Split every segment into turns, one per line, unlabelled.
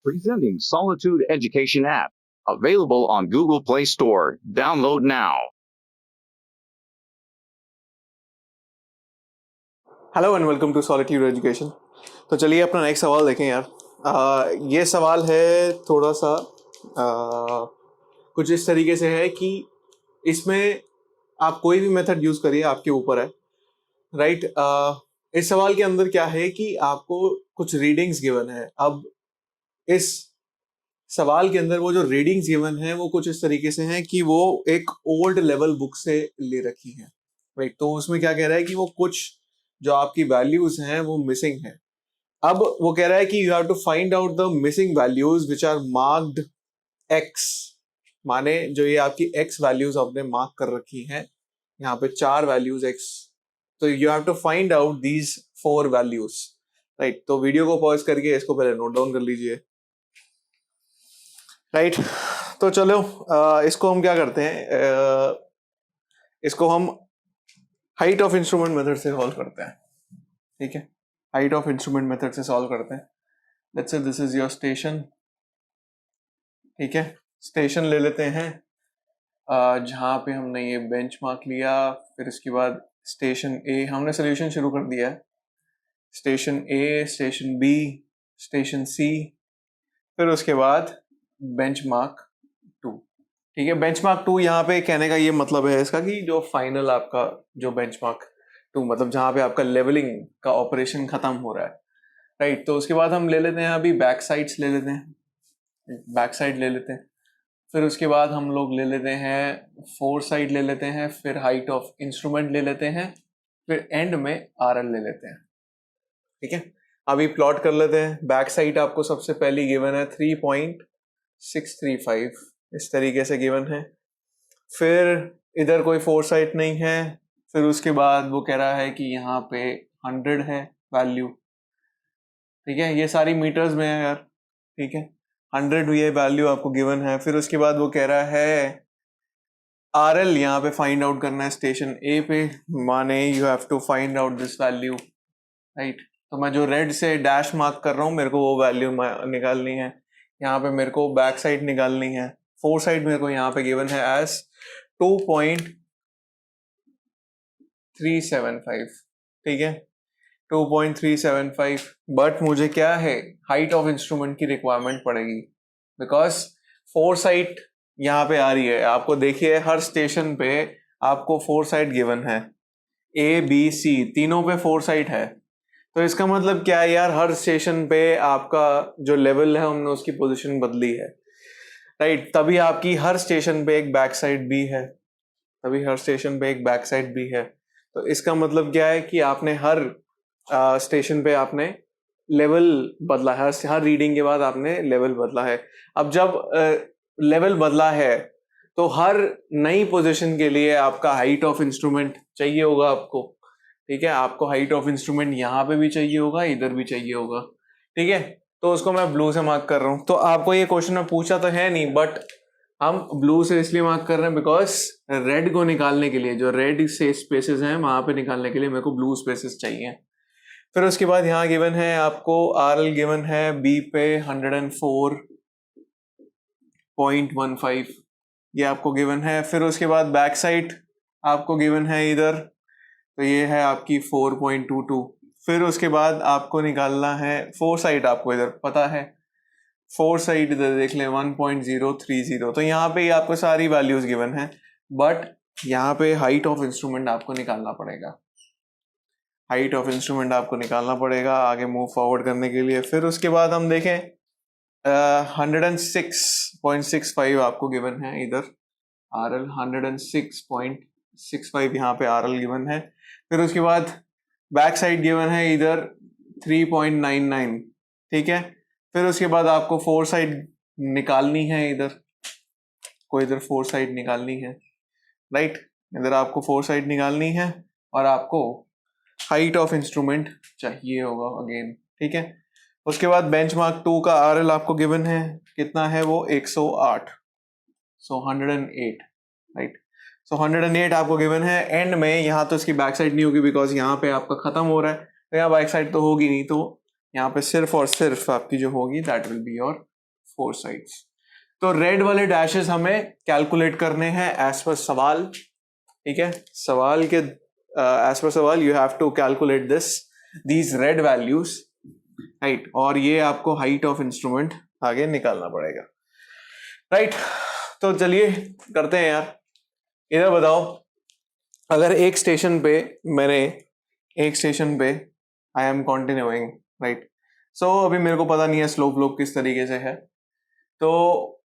Presenting Solitude Education app. Available on Google Play Store. Download now.
Hello and welcome to solitude education. तो चलिए अपना next सवाल देखें यार। ये सवाल है थोड़ा सा कुछ इस तरीके से है कि इसमें आप कोई भी मेथड यूज़ करिए, आपके ऊपर है, राइट। इस सवाल के अंदर क्या है कि आपको कुछ रीडिंग्स गिवन है। अब इस सवाल के अंदर वो जो रीडिंग्स गिवन है वो कुछ इस तरीके से हैं कि वो एक ओल्ड लेवल बुक से ले रखी है, राइट। तो उसमें क्या कह रहा है कि वो कुछ जो आपकी वैल्यूज हैं वो मिसिंग है। अब वो कह रहा है कि you have to find out the missing values which are marked X, माने जो ये आपकी एक्स वैल्यूज आपने मार्क कर रखी हैं, यहाँ पे 4 वैल्यूज एक्स। तो you have to find out these 4 values, right. तो वीडियो को पॉज करके इसको पहले नोट डाउन कर लीजिए, राइट। तो चलो इसको हम क्या करते हैं, इसको हम हाइट ऑफ इंस्ट्रूमेंट मेथड से सॉल्व करते हैं, ठीक है। हाइट ऑफ इंस्ट्रूमेंट मेथड से सॉल्व करते हैं। Let's say this is your station, ठीक है। स्टेशन ले लेते हैं जहाँ पे हमने ये बेंच मार्क लिया, फिर इसके बाद स्टेशन ए हमने सोल्यूशन शुरू कर दिया है। स्टेशन ए, स्टेशन बी, स्टेशन सी, फिर उसके बाद बेंच मार्क 2, ठीक है। बेंच मार्क 2 यहाँ पे कहने का ये मतलब है इसका कि जो फाइनल आपका जो बेंच मार्क 2 मतलब जहाँ पे आपका लेवलिंग का ऑपरेशन खत्म हो रहा है, राइट। तो उसके बाद हम ले लेते हैं अभी बैक साइड्स ले लेते हैं, बैक साइड ले लेते हैं। फिर उसके बाद हम लोग ले लेते हैं फोर साइड ले लेते हैं, फिर हाइट ऑफ इंस्ट्रूमेंट ले लेते हैं, फिर एंड में आरएल ले लेते हैं, ठीक है। अभी प्लॉट कर लेते हैं। बैक साइड आपको सबसे पहली गिवन है 3.635, इस तरीके से गिवन है। फिर इधर कोई फोर साइड नहीं है। फिर उसके बाद वो कह रहा है कि यहाँ पे 100 है वैल्यू, ठीक है। ये सारी मीटर्स में है यार, ठीक है। 100 ये वैल्यू आपको गिवन है। फिर उसके बाद वो कह रहा है आरएल यहाँ पे फाइंड आउट करना है स्टेशन ए पे, माने you have to find out this value, right. तो मैं जो रेड से डैश मार्क कर रहा हूँ मेरे को वो वैल्यू निकालनी है। यहाँ पे मेरे को बैक साइड निकालनी है। फोर साइड मेरे को यहाँ पे गिवन है एज 2.375, ठीक है, 2.375। बट मुझे क्या है, हाइट ऑफ इंस्ट्रूमेंट की रिक्वायरमेंट पड़ेगी, बिकॉज फोर साइड यहाँ पे आ रही है। आपको देखिए हर स्टेशन पे आपको फोर साइड गिवन है, ए बी सी तीनों पे फोर साइड है। तो इसका मतलब क्या है यार, हर स्टेशन पे आपका जो लेवल है हमने उसकी पोजीशन बदली है, राइट। तभी आपकी हर स्टेशन पे एक बैक साइड भी है, तभी हर स्टेशन पे एक बैक साइड भी है। तो इसका मतलब क्या है कि आपने हर स्टेशन पे आपने लेवल बदला है, हर रीडिंग के बाद आपने लेवल बदला है। अब जब लेवल बदला है तो हर नई पोजीशन के लिए आपका हाइट ऑफ इंस्ट्रूमेंट चाहिए होगा आपको, ठीक है। आपको हाइट ऑफ इंस्ट्रूमेंट यहाँ पे भी चाहिए होगा, इधर भी चाहिए होगा, ठीक है। तो उसको मैं ब्लू से मार्क कर रहा हूँ। तो आपको ये क्वेश्चन में पूछा तो है नहीं, बट हम ब्लू से इसलिए मार्क कर रहे हैं बिकॉज रेड को निकालने के लिए, जो रेड से स्पेसेस हैं वहां पे निकालने के लिए मेरे को ब्लू स्पेसेस चाहिए। फिर उसके बाद यहाँ गिवन है आपको आरएल गिवन है बी पे 104.15, ये आपको गिवन है। फिर उसके बाद बैक साइड आपको गिवन है इधर, तो ये है आपकी 4.22। फिर उसके बाद आपको निकालना है फोर साइड, आपको इधर पता है फोर साइड इधर देख लें 1.030। तो यहाँ पे आपको सारी वैल्यूज गिवन है, बट यहाँ पे हाइट ऑफ इंस्ट्रूमेंट आपको निकालना पड़ेगा, हाइट ऑफ इंस्ट्रूमेंट आपको निकालना पड़ेगा आगे मूव फॉरवर्ड करने के लिए। फिर उसके बाद हम देखें 106.65 आपको गिवन है इधर आरएल, 106.65 यहाँ पे आरएल गिवन है। फिर उसके बाद बैक साइड गिवन है इधर 3.99, ठीक है। फिर उसके बाद आपको फोर साइड निकालनी है, इधर को इधर फोर साइड निकालनी है, राइट। इधर आपको फोर साइड निकालनी है और आपको हाइट ऑफ इंस्ट्रूमेंट चाहिए होगा अगेन, ठीक है। उसके बाद बेंचमार्क 2 का आरएल आपको गिवन है, कितना है वो 108, सो 108, राइट। सो 108 आपको गिवन है। एंड में यहाँ तो इसकी बैक साइड नहीं होगी बिकॉज यहाँ पे आपका खत्म हो रहा है, तो यहाँ बैक साइड तो होगी नहीं, तो यहाँ पे सिर्फ और सिर्फ आपकी जो होगी that will be your 4 sides. तो रेड वाले डैशेस हमें कैलकुलेट करने हैं एज पर सवाल, ठीक है। सवाल के एज पर सवाल you have to calculate these red values, right. और ये आपको हाइट ऑफ इंस्ट्रूमेंट आगे निकालना पड़ेगा, राइट। तो चलिए करते हैं यार। इधर बताओ, अगर एक स्टेशन पे आई एम कंटिन्यूइंग, राइट। सो अभी मेरे को पता नहीं है स्लोप व्लोप किस तरीके से है। तो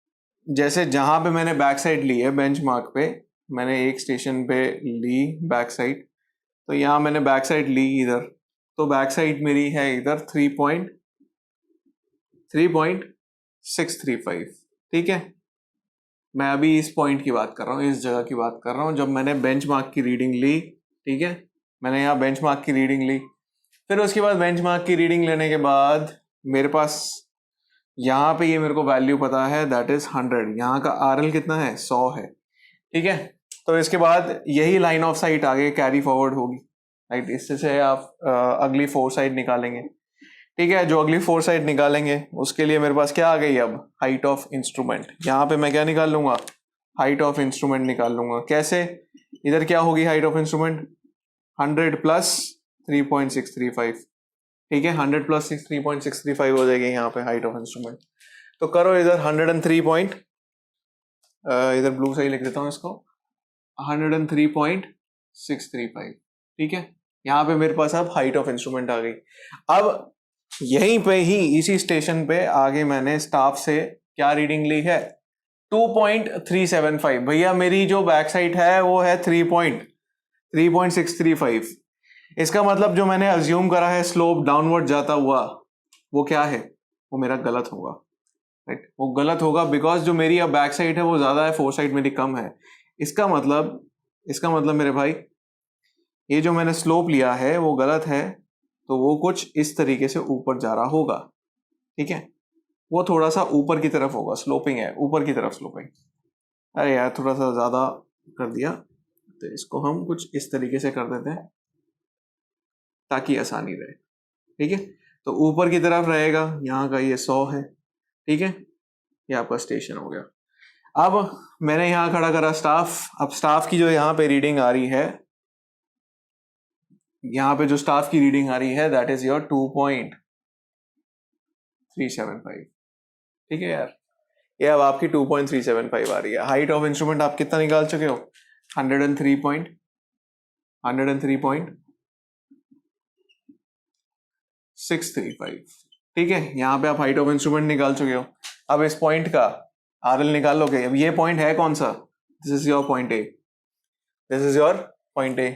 जैसे जहां पे मैंने बैक साइड ली है बेंचमार्क पे, मैंने एक स्टेशन पे ली बैक साइड, तो यहाँ मैंने बैक साइड ली इधर, तो बैक साइड मेरी है इधर 3.635, ठीक है। मैं अभी इस पॉइंट की बात कर रहा हूँ, इस जगह की बात कर रहा हूँ जब मैंने बेंचमार्क की रीडिंग ली, ठीक है। मैंने यहाँ बेंचमार्क की रीडिंग ली, फिर उसके बाद बेंचमार्क की रीडिंग लेने के बाद मेरे पास यहाँ पे ये मेरे को वैल्यू पता है, दैट इज 100। यहाँ का RL कितना है, 100 है, ठीक है। तो इसके बाद यही लाइन ऑफ साइट आगे कैरी फॉरवर्ड होगी, राइट। इससे से आप अगली 4 साइड निकालेंगे, ठीक है। जो अगली 4 साइड निकालेंगे उसके लिए मेरे पास क्या आ गई, अब हाइट ऑफ इंस्ट्रूमेंट। यहाँ पे मैं क्या निकाल लूंगा, हाइट ऑफ इंस्ट्रूमेंट निकाल लूंगा। कैसे, इधर क्या होगी हाइट ऑफ इंस्ट्रूमेंट, 100 प्लस 3.635, ठीक है। 100 प्लस 3.635 हो जाएगी यहाँ पे हाइट ऑफ इंस्ट्रूमेंट। तो करो इधर 103 इधर ब्लू सही लिख देता हूँ इसको, 103.635, ठीक है। यहाँ पे मेरे पास अब हाइट ऑफ इंस्ट्रूमेंट आ गई। अब यहीं पे ही इसी स्टेशन पे आगे मैंने स्टाफ से क्या रीडिंग ली है, 2.375। भैया मेरी जो बैक साइड है वो है 3.635। इसका मतलब जो मैंने अज्यूम करा है स्लोप डाउनवर्ड जाता हुआ, वो क्या है, वो मेरा गलत होगा, राइट। वो गलत होगा बिकॉज जो मेरी अब बैक साइड है वो ज्यादा है, 4 साइड मेरी कम है। इसका मतलब मेरे भाई ये जो मैंने स्लोप लिया है वो गलत है, तो वो कुछ इस तरीके से ऊपर जा रहा होगा, ठीक है। वो थोड़ा सा ऊपर की तरफ होगा, स्लोपिंग है, ऊपर की तरफ स्लोपिंग। अरे यार थोड़ा सा ज्यादा कर दिया, तो इसको हम कुछ इस तरीके से कर देते हैं ताकि आसानी रहे, ठीक है। तो ऊपर की तरफ रहेगा, यहाँ का ये 100 है, ठीक है। ये आपका स्टेशन हो गया। अब मैंने यहाँ खड़ा करा स्टाफ। अब स्टाफ की जो यहाँ पे रीडिंग आ रही है, यहाँ पे जो स्टाफ की रीडिंग आ रही है दैट इज योर 2.375, ठीक है यार। ये अब आपकी 2.375 आ रही है। हाइट ऑफ इंस्ट्रूमेंट आप कितना निकाल चुके हो, 103.635, ठीक है। यहाँ पे आप हाइट ऑफ इंस्ट्रूमेंट निकाल चुके हो। अब इस पॉइंट का RL निकाल लोगे। अब ये पॉइंट है कौन सा, this is your point A,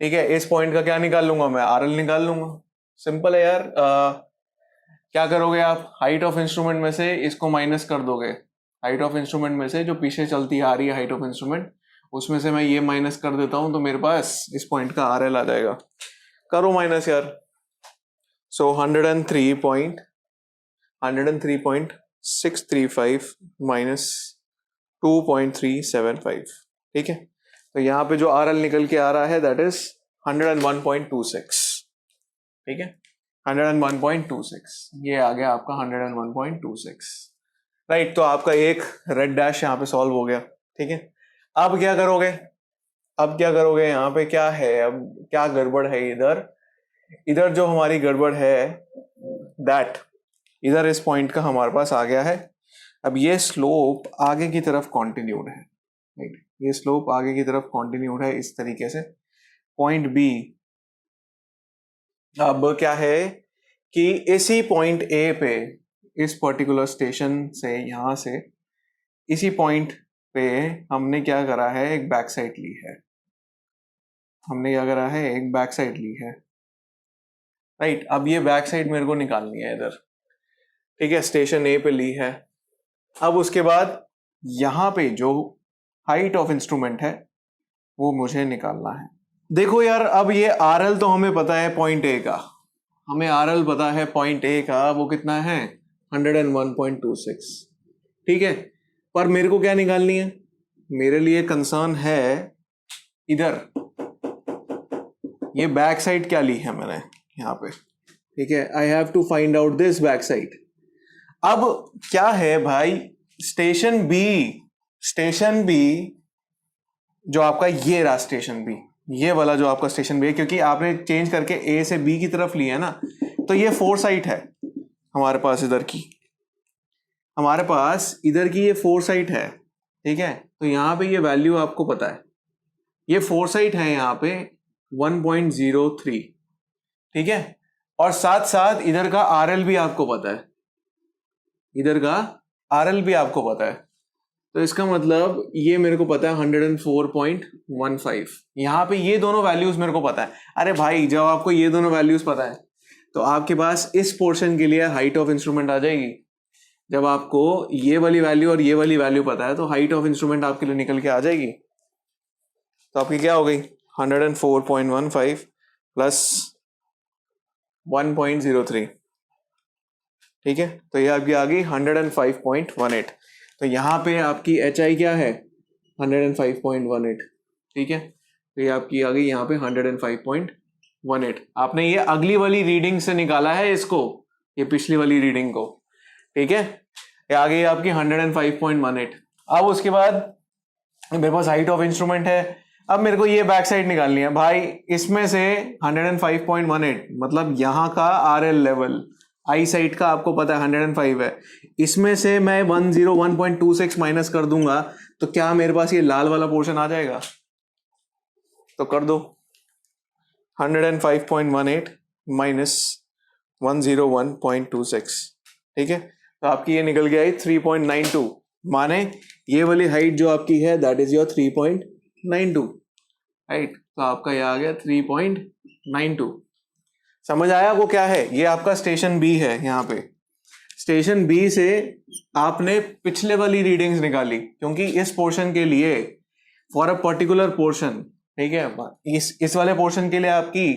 ठीक है। इस पॉइंट का क्या निकाल लूंगा मैं, RL निकाल लूंगा। सिंपल है यार। क्या करोगे आप, हाइट ऑफ इंस्ट्रूमेंट में से इसको माइनस कर दोगे। हाइट ऑफ इंस्ट्रूमेंट में से जो पीछे चलती आ रही है हाइट ऑफ इंस्ट्रूमेंट, उसमें से मैं ये माइनस कर देता हूं, तो मेरे पास इस पॉइंट का RL आ जाएगा। करो माइनस यार। सो 103.635 माइनस 2.375, ठीक है। तो यहाँ पे जो RL निकल के आ रहा है दैट इज 101.26, ठीक है। 101.26, ये आ गया आपका 101.26, राइट। तो आपका एक रेड डैश यहाँ पे सॉल्व हो गया, ठीक है। अब क्या करोगे, यहाँ पे क्या है, अब क्या गड़बड़ है इधर जो हमारी गड़बड़ है दैट इधर इस पॉइंट का हमारे पास आ गया है। अब ये स्लोप आगे की तरफ कॉन्टिन्यूड है, राइट। ये स्लोप आगे की तरफ कॉन्टिन्यूड है इस तरीके से। पॉइंट बी अब क्या है कि इसी पॉइंट ए पे, इस पर्टिकुलर स्टेशन से, यहां से इसी पॉइंट पे हमने क्या करा है, एक बैक साइड ली है, राइट। अब ये बैक साइड मेरे को निकालनी है इधर, ठीक है। स्टेशन ए पे ली है। अब उसके बाद यहां पे जो हाइट ऑफ इंस्ट्रूमेंट है वो मुझे निकालना है। देखो यार, अब ये RL तो हमें पता है पॉइंट ए का, वो कितना है 101.26, ठीक है। पर मेरे को क्या निकालनी है, मेरे लिए कंसर्न है इधर ये बैक साइड क्या ली है मैंने यहाँ पे, ठीक है। I have to find out this back side. अब क्या है भाई, स्टेशन बी जो आपका ये रहा स्टेशन बी, ये वाला जो आपका स्टेशन बी है, क्योंकि आपने चेंज करके ए से बी की तरफ लिया है ना, तो ये फोरसाइट है हमारे पास, इधर की हमारे पास इधर की ये फोरसाइट है, ठीक है। तो यहाँ पे ये वैल्यू आपको पता है, ये फोरसाइट है यहाँ पे 1.03, ठीक है। और साथ साथ इधर का आरएल भी आपको पता है, इधर का आरएल भी आपको पता है। तो इसका मतलब ये मेरे को पता है 104.15, यहाँ पे ये दोनों वैल्यूज मेरे को पता है। अरे भाई जब आपको ये दोनों वैल्यूज पता है तो आपके पास इस पोर्शन के लिए हाइट ऑफ इंस्ट्रूमेंट आ जाएगी। जब आपको ये वाली वैल्यू और ये वाली वैल्यू पता है तो हाइट ऑफ इंस्ट्रूमेंट आपके लिए निकल के आ जाएगी। तो आपकी क्या हो गई, 104.15 प्लस 1.03, ठीक है। तो ये आपकी आ गई 105.18। तो यहाँ पे आपकी एच आई क्या है, 105.18, ठीक है। तो ये आपकी आ गई यहाँ पे 105.18। आपने ये अगली वाली रीडिंग से निकाला है इसको, ये पिछली वाली रीडिंग को, ठीक है। ये आ गई आपकी 105.18। अब उसके बाद मेरे पास हाइट ऑफ इंस्ट्रूमेंट है। अब मेरे को ये बैक साइड निकालनी है भाई, इसमें से 105.18 मतलब यहाँ का आर एल लेवल, आई साइड का आपको पता है 105 है, इसमें से मैं 101.26 माइनस कर दूंगा तो क्या मेरे पास ये लाल वाला पोर्शन आ जाएगा। तो कर दो 105.18 माइनस 101.26, ठीक है। तो आपकी ये निकल गया है 3.92, माने ये वाली हाइट जो आपकी है दैट इज योर 3.92, राइट। तो आपका ये आ गया 3.92। समझ आया वो क्या है, ये आपका स्टेशन बी है। यहाँ पे स्टेशन बी से आपने पिछले वाली रीडिंग्स निकाली, क्योंकि इस पोर्शन के लिए फॉर अ पर्टिकुलर पोर्शन, ठीक है, इस वाले पोर्शन के लिए आपकी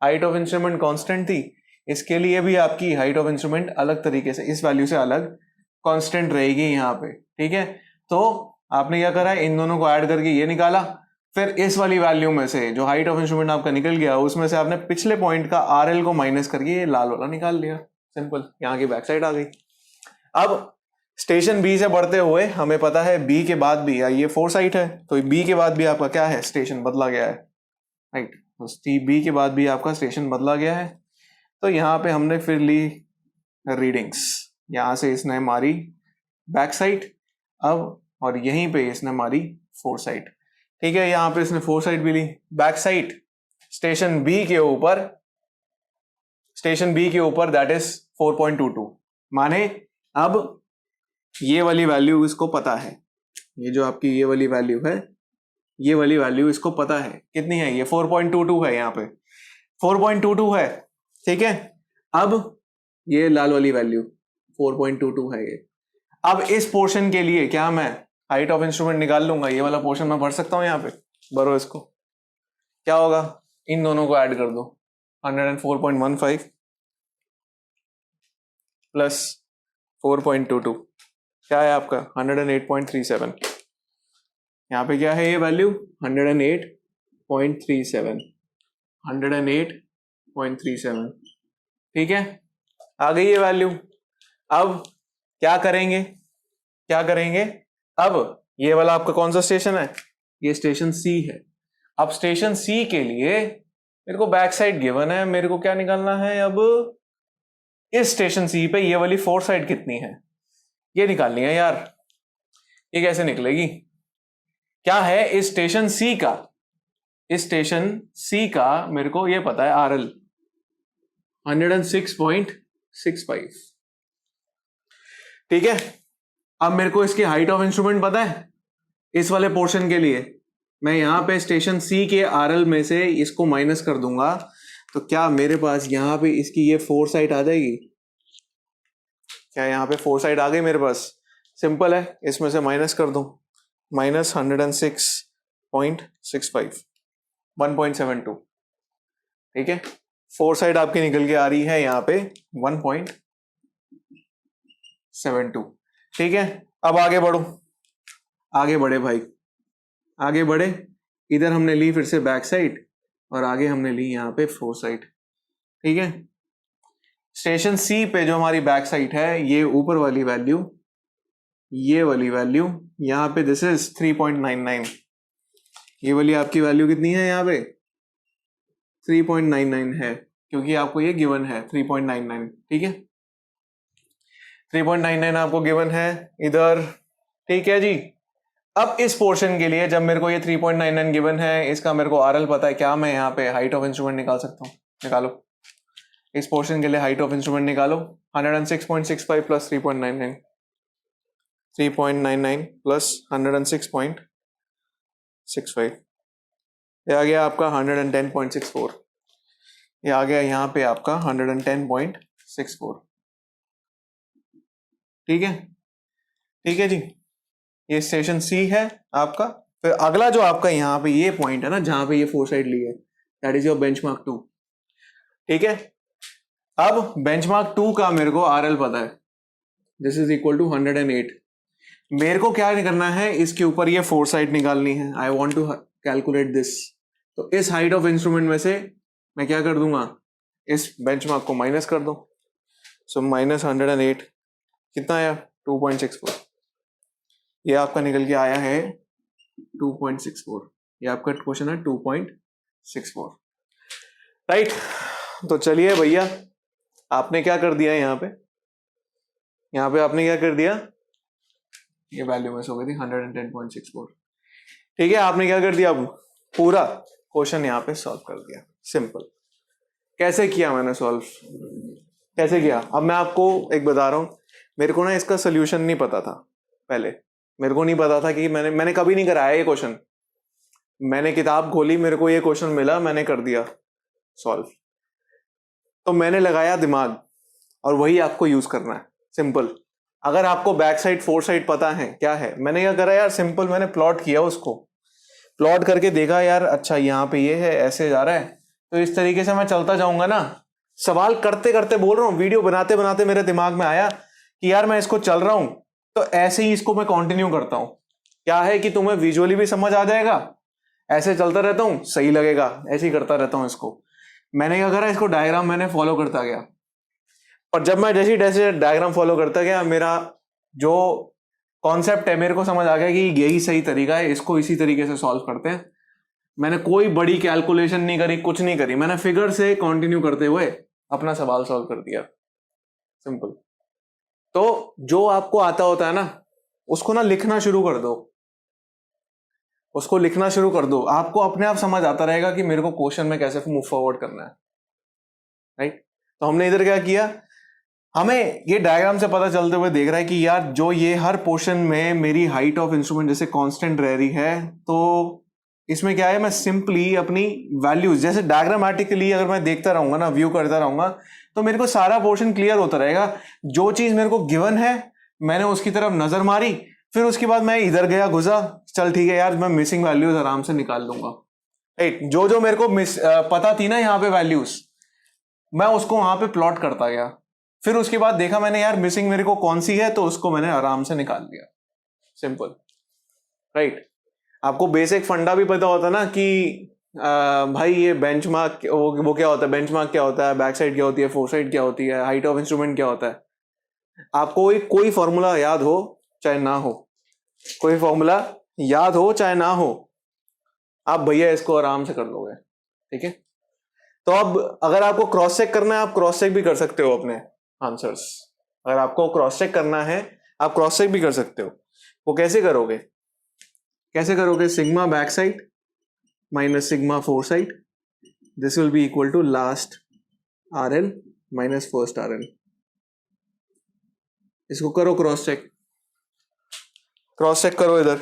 हाइट ऑफ इंस्ट्रूमेंट कांस्टेंट थी, इसके लिए भी आपकी हाइट ऑफ इंस्ट्रूमेंट अलग तरीके से इस वैल्यू से अलग कांस्टेंट रहेगी यहाँ पे, ठीक है। तो आपने क्या करा, इन दोनों को ऐड करके ये निकाला, फिर इस वाली वैल्यू में से जो हाइट ऑफ इंस्ट्रूमेंट आपका निकल गया उसमें से आपने पिछले पॉइंट का आरएल को माइनस करके ये लाल वाला निकाल लिया, सिंपल। यहाँ की बैक साइड आ गई। अब स्टेशन बी से बढ़ते हुए हमें पता है बी के बाद भी, ये फोरसाइट है तो बी के बाद भी आपका क्या है, स्टेशन बदला गया है, राइट। तो बी के बाद भी आपका स्टेशन बदला गया है। तो यहाँ पे हमने फिर ली रीडिंग्स, यहाँ से इसने मारी बैक साइड अब, और यहीं पे इसने मारी फोरसाइट, ठीक है। यहाँ पे इसने फोरसाइट भी ली, बैक साइड स्टेशन बी के ऊपर दैट इज 4.22, माने अब ये वाली वैल्यू इसको पता है, ये जो आपकी ये वाली वैल्यू है, ये वाली वैल्यू इसको पता है कितनी है, ये 4.22 है, यहाँ पे 4.22 है, ठीक है। अब ये लाल वाली वैल्यू 4.22 है ये। अब इस पोर्शन के लिए क्या मैं हाइट ऑफ इंस्ट्रूमेंट निकाल लूंगा, ये वाला पोर्शन मैं भर सकता हूं, यहाँ पे भरो इसको, क्या होगा, इन दोनों को ऐड कर दो, 104.15 प्लस 4.22 क्या है आपका 108.37। यहाँ पे क्या है ये वैल्यू 108.37, ठीक है, आ गई ये वैल्यू। अब क्या करेंगे, अब ये वाला आपका कौन सा स्टेशन है, ये स्टेशन सी है। अब स्टेशन सी के लिए मेरे को बैक साइड गिवन है, मेरे को क्या निकालना है, अब इस स्टेशन सी पे ये वाली फोर साइड कितनी है ये निकालनी है यार। ये कैसे निकलेगी, क्या है इस स्टेशन सी का मेरे को ये पता है आरएल 106.65, ठीक है। अब मेरे को इसकी हाइट ऑफ इंस्ट्रूमेंट पता है इस वाले पोर्शन के लिए, मैं यहां पे स्टेशन सी के आरएल में से इसको माइनस कर दूंगा, तो क्या मेरे पास यहां पे इसकी ये फोर साइड आ जाएगी, क्या यहाँ पे फोर साइड आ गई मेरे पास, सिंपल है, इसमें से माइनस कर दूं, माइनस 106.65 1.72, ठीक है। फोर साइड आपकी निकल के आ रही है यहाँ पे 1.72, ठीक है। अब आगे बढ़े भाई, आगे बढ़े, इधर हमने ली फिर से बैक साइड और आगे हमने ली यहाँ पे फोर साइड, ठीक है। स्टेशन सी पे जो हमारी बैक साइड है, ये ऊपर वाली वैल्यू, ये वाली वैल्यू, यहाँ पे दिस इज 3.99। ये वाली आपकी वैल्यू कितनी है यहाँ पे? 3.99 है, क्योंकि आपको ये गिवन है 3.99। ठीक है, 3.99 आपको गिवन है इधर। ठीक है जी। अब इस पोर्शन के लिए जब मेरे को ये 3.99 गिवन है, इसका मेरे को आरएल पता है, क्या मैं यहाँ पे हाइट ऑफ इंस्ट्रूमेंट निकाल सकता हूँ? निकालो। इस पोर्शन के लिए हाइट ऑफ इंस्ट्रूमेंट निकालो। 106.65 प्लस 3.99, 3.99 प्लस 106.65, ये आ गया आपका 110.64। ये आ गया यहाँ पे आपका 110.64। ठीक है, ठीक है जी। ये स्टेशन सी है आपका। फिर अगला जो आपका यहाँ पे ये पॉइंट है ना, जहां पे ये फोरसाइट ली है, दैट इज योर बेंचमार्क 2। ठीक है, अब बेंचमार्क 2 का मेरे को आरएल पता है, दिस इज इक्वल टू 108। मेरे को क्या करना है, इसके ऊपर ये फोरसाइट निकालनी है। I want to calculate this. तो इस हाइट ऑफ इंस्ट्रूमेंट में से मैं क्या कर दूंगा, इस बेंचमार्क को माइनस कर दो। सो माइनस 108 कितना आया? 2.64। ये आपका निकल के आया है 2.64। ये आपका क्वेश्चन है 2.64। राइट। तो चलिए भैया, आपने क्या कर दिया यहाँ पे आपने क्या कर दिया, ये वैल्यू मिस हो गई थी 110.64। ठीक है, आपने क्या कर दिया, अब पूरा क्वेश्चन यहाँ पे सॉल्व कर दिया। सिंपल। कैसे किया मैंने सॉल्व, कैसे किया? अब मैं आपको एक बता रहा हूं, मेरे को ना इसका सोल्यूशन नहीं पता था पहले। मेरे को नहीं पता था कि मैंने कभी नहीं कराया ये क्वेश्चन। मैंने किताब खोली, मेरे को ये क्वेश्चन मिला, मैंने कर दिया सॉल्व। तो मैंने लगाया दिमाग, और वही आपको यूज करना है। सिंपल। अगर आपको बैक साइड फोर साइड पता है क्या है, मैंने क्या करा यार, सिंपल मैंने प्लॉट किया, उसको प्लॉट करके देखा यार, अच्छा यहाँ पे ये है, ऐसे जा रहा है, तो इस तरीके से मैं चलता जाऊंगा ना। सवाल करते करते बोल रहा हूँ, वीडियो बनाते बनाते मेरे दिमाग में आया कि यार मैं इसको चल रहा हूं, तो ऐसे ही इसको मैं कंटिन्यू करता हूं। क्या है कि तुम्हें विजुअली भी समझ आ जाएगा, ऐसे चलता रहता हूं, सही लगेगा, ऐसे ही करता रहता हूं इसको। मैंने क्या करा, इसको डायग्राम मैंने फॉलो करता गया। और जब मैं जैसे डायग्राम फॉलो करता गया, मेरा जो कॉन्सेप्ट है मेरे को समझ आ गया कि यही सही तरीका है, इसको इसी तरीके से सॉल्व करते हैं। मैंने कोई बड़ी कैलकुलेशन नहीं करी, कुछ नहीं करी, मैंने फिगर से कंटिन्यू करते हुए अपना सवाल सॉल्व कर दिया। सिंपल। तो जो आपको आता होता है ना, उसको ना लिखना शुरू कर दो, उसको लिखना शुरू कर दो, आपको अपने आप समझ आता रहेगा कि मेरे को क्वेश्चन में कैसे मूव फॉरवर्ड करना है। राइट। तो हमने इधर क्या किया, हमें ये डायग्राम से पता चलते हुए देख रहा है कि यार जो ये हर पोर्शन में मेरी हाइट ऑफ इंस्ट्रूमेंट जैसे कांस्टेंट रह रही है, तो इसमें क्या है, मैं सिंपली अपनी वैल्यूज जैसे डायग्रामेटिकली अगर मैं देखता रहूंगा ना, व्यू करता रहूंगा, तो मेरे को सारा पोर्शन क्लियर होता रहेगा। जो चीज मेरे को गिवन है, मैंने उसकी तरफ नजर मारी, फिर उसके बाद मैं इधर गया, घुसा, चल ठीक है यार, मैं मिसिंग वैल्यूज आराम से निकाल लूंगा। राइट। जो जो मेरे को पता थी ना यहाँ पे वैल्यूज, मैं उसको वहां पे प्लॉट करता गया। फिर उसके बाद देखा मैंने यार मिसिंग मेरे को कौन सी है, तो उसको मैंने आराम से निकाल दिया। सिंपल। राइट। आपको बेसिक फंडा भी पता होता ना कि भाई ये बेंचमार्क वो क्या होता है, बेंचमार्क क्या होता है, बैक साइड क्या होती है, फोर साइड क्या होती है, हाइट ऑफ इंस्ट्रूमेंट क्या होता है। आपको कोई फॉर्मूला याद हो चाहे ना हो, कोई फॉर्मूला याद हो चाहे ना हो, आप भैया इसको आराम से कर लोगे। ठीक है। तो अब अगर आपको क्रॉस चेक करना है, आप क्रॉस चेक भी कर सकते हो अपने आंसर्स। अगर आपको क्रॉस चेक करना है, आप क्रॉस चेक भी कर सकते हो। वो कैसे करोगे, कैसे करोगे, sigma back sight minus sigma fore sight, this will be equal to last RL minus first RL। इसको करो क्रॉस चेक, क्रॉस चेक करो इधर।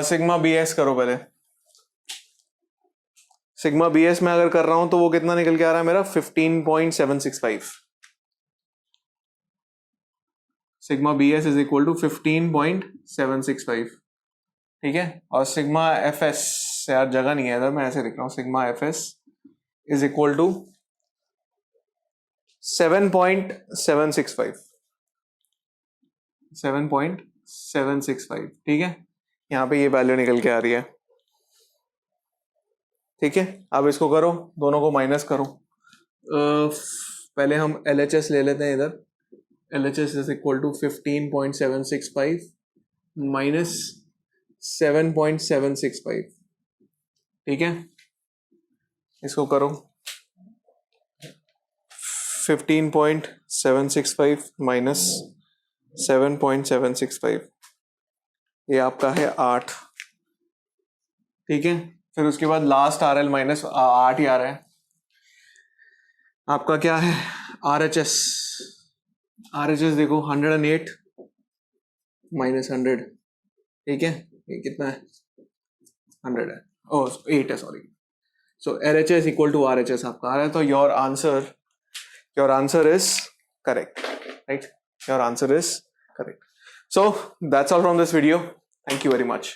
सिग्मा BS करो पहले। सिग्मा BS में अगर कर रहा हूं तो वो कितना निकल के आ रहा है मेरा, 15.765। Sigma BS is equal to 15.765। ठीक है। और सिग्मा FS, यार जगह नहीं है इधर, मैं ऐसे लिख रहा हूं, sigma FS is equal to 7.765। 7.765। ठीक है, यहां पे ये वैल्यू निकल के आ रही है। ठीक है, अब इसको करो, दोनों को माइनस करो, पहले हम LHS ले लेते हैं इधर. LHS is equal to 15.765 minus 7.765. ठीक है, इसको करो. 15.765 minus 7.765, ये आपका है 8. ठीक है, फिर उसके बाद लास्ट RL माइनस 8 ही आ रहा है. आपका क्या है RHS. RHS देखो 108 माइनस 100. ठीक है, ये कितना है 100 है. ओह 8 है, sorry. So LHS equal to RHS आपका आ रहा है. तो your answer is correct, right? Your answer is correct. So that's all from this video. Thank you very much.